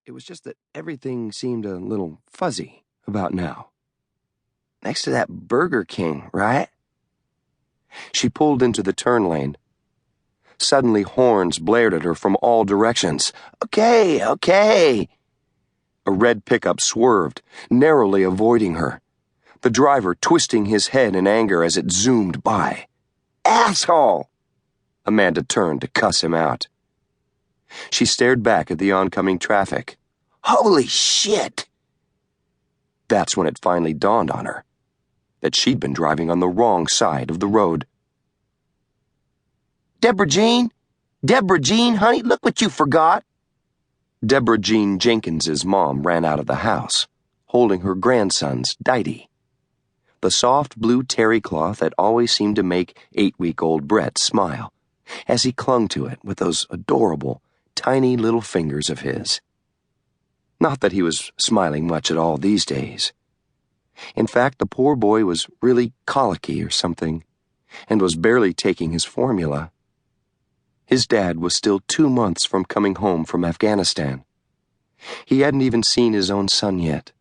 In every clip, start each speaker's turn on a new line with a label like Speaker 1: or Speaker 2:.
Speaker 1: It was just that everything seemed a little fuzzy about now. Next to that Burger King, right? She pulled into the turn lane. Suddenly, horns blared at her from all directions. Okay. A red pickup swerved, narrowly avoiding her, the driver twisting his head in anger as it zoomed by. Asshole! Amanda turned to cuss him out. She stared back at the oncoming traffic. Holy shit! That's when it finally dawned on her that she'd been driving on the wrong side of the road. Deborah Jean, honey, look what you forgot. Deborah Jean Jenkins's mom ran out of the house, holding her grandson's dighty, the soft blue terry cloth that always seemed to make 8-week-old Brett smile, as he clung to it with those adorable, tiny little fingers of his. Not that he was smiling much at all these days. In fact, the poor boy was really colicky or something, and was barely taking his formula. His dad was still 2 months from coming home from Afghanistan. He hadn't even seen his own son yet,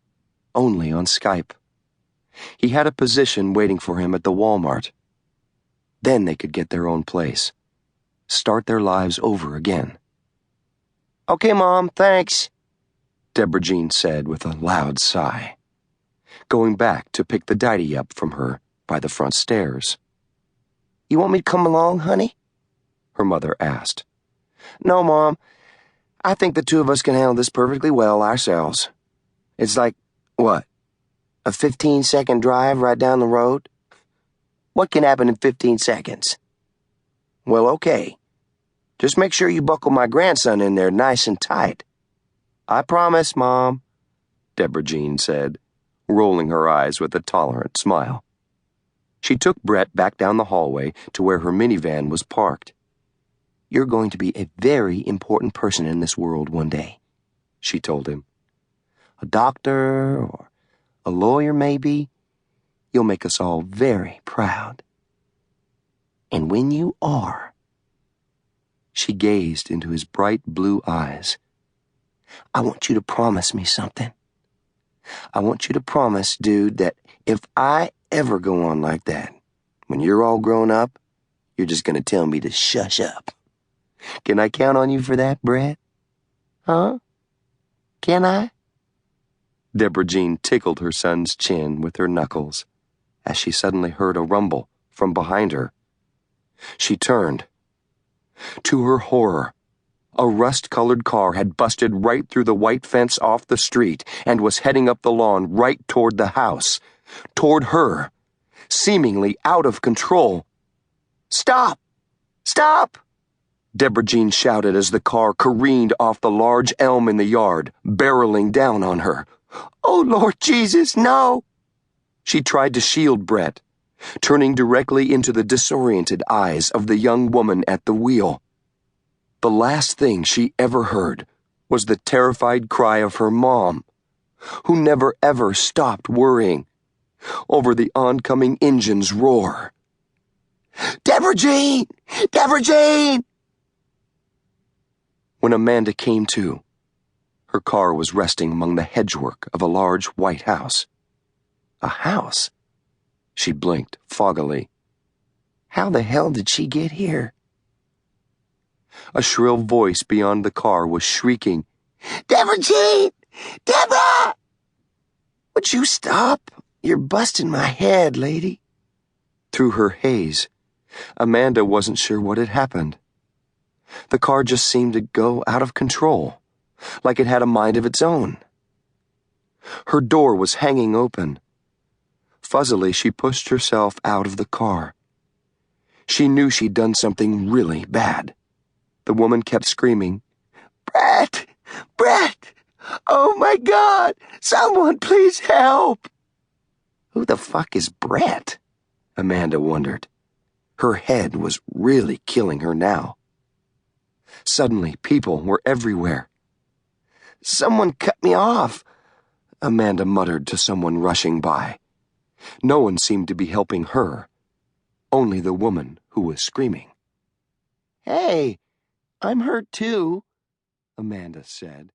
Speaker 1: only on Skype. He had a position waiting for him at the Walmart. Then they could get their own place, start their lives over again. Okay, Mom, thanks, Deborah Jean said with a loud sigh, going back to pick the dighty up from her by the front stairs. You want me to come along, honey? Her mother asked. No, Mom. I think the two of us can handle this perfectly well ourselves. It's like, what, a 15-second drive right down the road? What can happen in 15 seconds? Well, okay. Just make sure you buckle my grandson in there nice and tight. I promise, Mom, Deborah Jean said, rolling her eyes with a tolerant smile. She took Brett back down the hallway to where her minivan was parked. You're going to be a very important person in this world one day, she told him. A doctor or a lawyer, maybe. You'll make us all very proud. And when you are, she gazed into his bright blue eyes. I want you to promise me something. I want you to promise, dude, that if I ever go on like that, when you're all grown up, you're just going to tell me to shush up. Can I count on you for that, Brett? Huh? Can I? Deborah Jean tickled her son's chin with her knuckles as she suddenly heard a rumble from behind her. She turned. To her horror, a rust-colored car had busted right through the white fence off the street and was heading up the lawn right toward the house, toward her, seemingly out of control. Stop! Stop! Deborah Jean shouted as the car careened off the large elm in the yard, barreling down on her. Oh, Lord Jesus, no! She tried to shield Brett, turning directly into the disoriented eyes of the young woman at the wheel. The last thing she ever heard was the terrified cry of her mom, who never ever stopped worrying over the oncoming engine's roar. Deborah Jean! Deborah Jean! When Amanda came to, her car was resting among the hedgework of a large white house. A house? She blinked foggily. How the hell did she get here? A shrill voice beyond the car was shrieking, Deborah Jean! Deborah! Would you stop? You're busting my head, lady. Through her haze, Amanda wasn't sure what had happened. The car just seemed to go out of control, like it had a mind of its own. Her door was hanging open. Fuzzily, she pushed herself out of the car. She knew she'd done something really bad. The woman kept screaming, Brett! Brett! Oh my God! Someone please help! Who the fuck is Brett? Amanda wondered. Her head was really killing her now. Suddenly, people were everywhere. Someone cut me off, Amanda muttered to someone rushing by. No one seemed to be helping her, only the woman who was screaming. Hey, I'm hurt too, Amanda said.